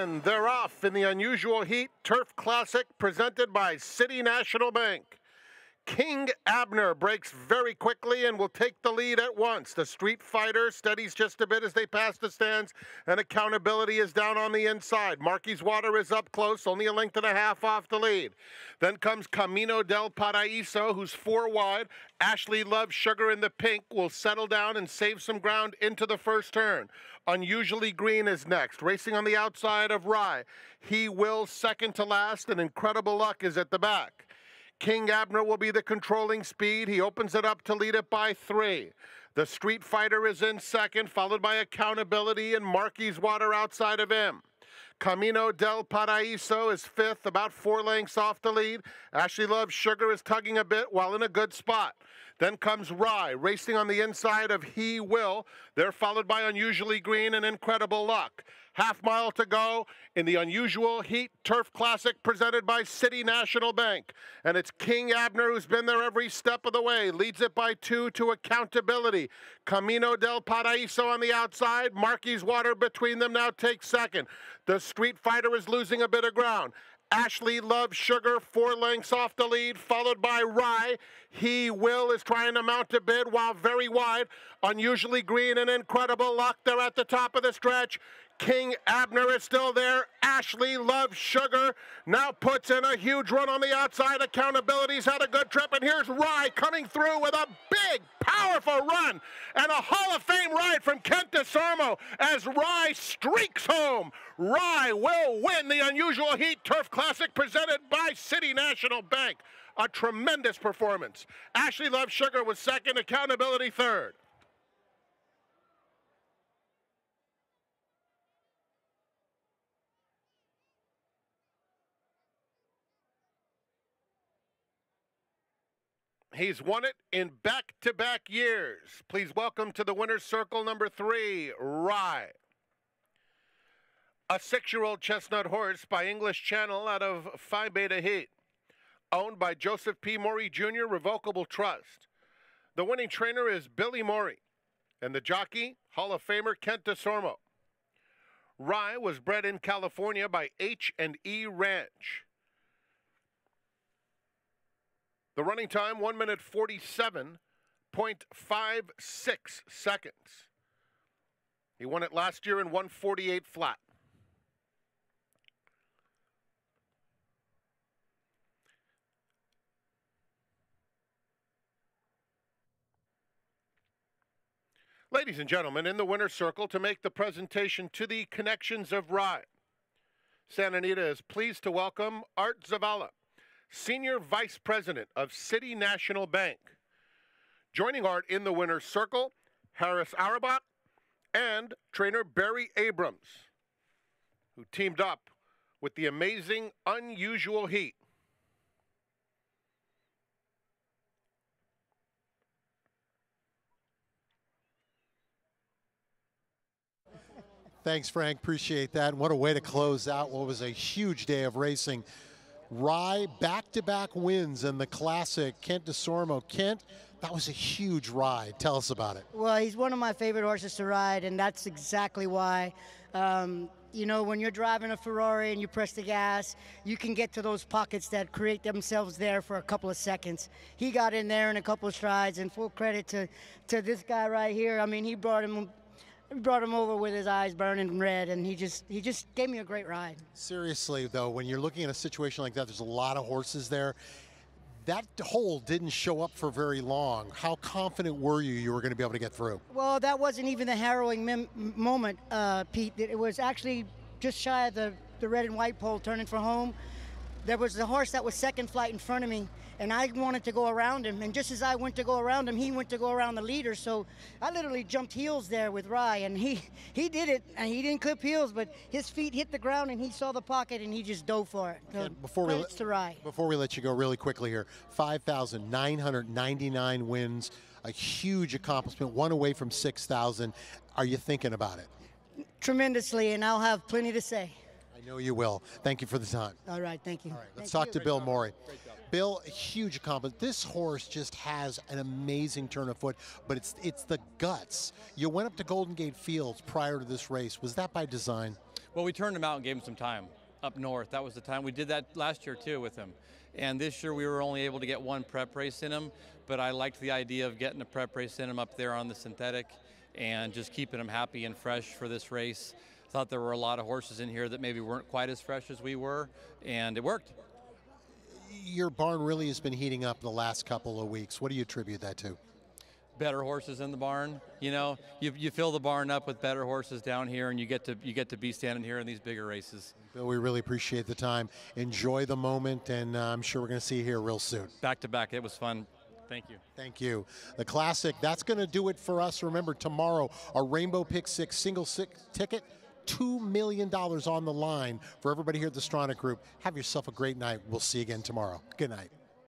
And they're off in the Unusual Heat Turf Classic presented by City National Bank. King Abner breaks very quickly and will take the lead at once. The Street Fighter steadies just a bit as they pass the stands, and Accountability is down on the inside. Marquis Water is up close, only a length and a half off the lead. Then comes Camino del Paraíso, who's 4 wide. Ashley Love Sugar in the pink will settle down and save some ground into the first turn. Unusually Green is next, racing on the outside of Rye. He will second to last, and Incredible Luck is at the back. King Abner will be the controlling speed. He opens it up to lead it by 3. The Street Fighter is in second, followed by Accountability and Marquis Water outside of him. Camino del Paraíso is 5th, about 4 lengths off the lead. Ashley Love Sugar is tugging a bit while in a good spot. Then comes Rye, racing on the inside of He Will. They're followed by Unusually Green and Incredible Luck. Half mile to go in the Unusual Heat Turf Classic presented by City National Bank. And it's King Abner who's been there every step of the way. Leads it by 2 to Accountability. Camino del Paraíso on the outside. Marquis Water between them now takes second. The Street Fighter is losing a bit of ground. Ashley Love Sugar 4 lengths off the lead, followed by Rye. He Will is trying to mount a bid while very wide. Unusually Green and Incredible Luck, they're at the top of the stretch. King Abner is still there. Ashley Love Sugar now puts in a huge run on the outside. Accountability's had a good trip, and here's Rye coming through with a big, powerful run and a Hall of Fame ride from Kent DeSormo as Rye streaks home. Rye will win the Unusual Heat Turf Classic presented by City National Bank. A tremendous performance. Ashley Love Sugar was second, Accountability third. He's won it in back-to-back years. Please welcome to the winner's circle number 3, Rye. A 6-year-old chestnut horse by English Channel out of Phi Beta Heat. Owned by Joseph P. Morey Jr. Revocable Trust. The winning trainer is Billy Morey. And the jockey, Hall of Famer Kent DeSormo. Rye was bred in California by H&E Ranch. The running time, 1 minute 47.56 seconds. He won it last year in 148 flat. Ladies and gentlemen, in the winner's circle to make the presentation to the connections of Rye, Santa Anita is pleased to welcome Art Zavala, Senior Vice President of City National Bank. Joining Art in the winner's circle, Harris Arabach and trainer Barry Abrams, who teamed up with the amazing Unusual Heat. Thanks, Frank. Appreciate that. And what a way to close out what was a huge day of racing. Rye, back-to-back wins in the Classic. Kent DeSormo. Kent, that was a huge ride. Tell us about it. Well, he's one of my favorite horses to ride, and that's exactly why. You know, when you're driving a Ferrari and you press the gas, you can get to those pockets that create themselves there for a couple of seconds. He got in there in a couple of strides, and full credit to this guy right here. I mean, he brought him over with his eyes burning red, and he just gave me a great ride. Seriously, though, when you're looking at a situation like that, there's a lot of horses there. That hole didn't show up for very long. How confident were you were going to be able to get through? Well, that wasn't even the harrowing moment, Pete. It was actually just shy of the red and white pole turning for home. There was the horse that was second flight in front of me, and I wanted to go around him. And just as I went to go around him, he went to go around the leader. So I literally jumped heels there with Rye, and he did it. And he didn't clip heels, but his feet hit the ground, and he saw the pocket, and he just dove for it. So credits to Rye. Before we let you go really quickly here, 5,999 wins, a huge accomplishment, one away from 6,000. Are you thinking about it? Tremendously, and I'll have plenty to say. I know you will. Thank you for the time. All right, thank you. All right, let's talk to Bill Morey. Bill, a huge accomplishment. This horse just has an amazing turn of foot, but it's the guts. You went up to Golden Gate Fields prior to this race. Was that by design? Well, we turned him out and gave him some time up north. That was the time. We did that last year too with him. And this year we were only able to get one prep race in him, but I liked the idea of getting a prep race in him up there on the synthetic and just keeping him happy and fresh for this race. Thought there were a lot of horses in here that maybe weren't quite as fresh as we were, and it worked. Your barn really has been heating up the last couple of weeks. What do you attribute that to? Better horses in the barn. You know, you fill the barn up with better horses down here, and you get to be standing here in these bigger races. Bill, we really appreciate the time. Enjoy the moment, and I'm sure we're going to see you here real soon. Back to back, it was fun. Thank you. Thank you. The Classic, that's going to do it for us. Remember, tomorrow, a Rainbow Pick 6 single ticket, $2 million on the line for everybody here at the Stronach Group. Have yourself a great night. We'll see you again tomorrow. Good night.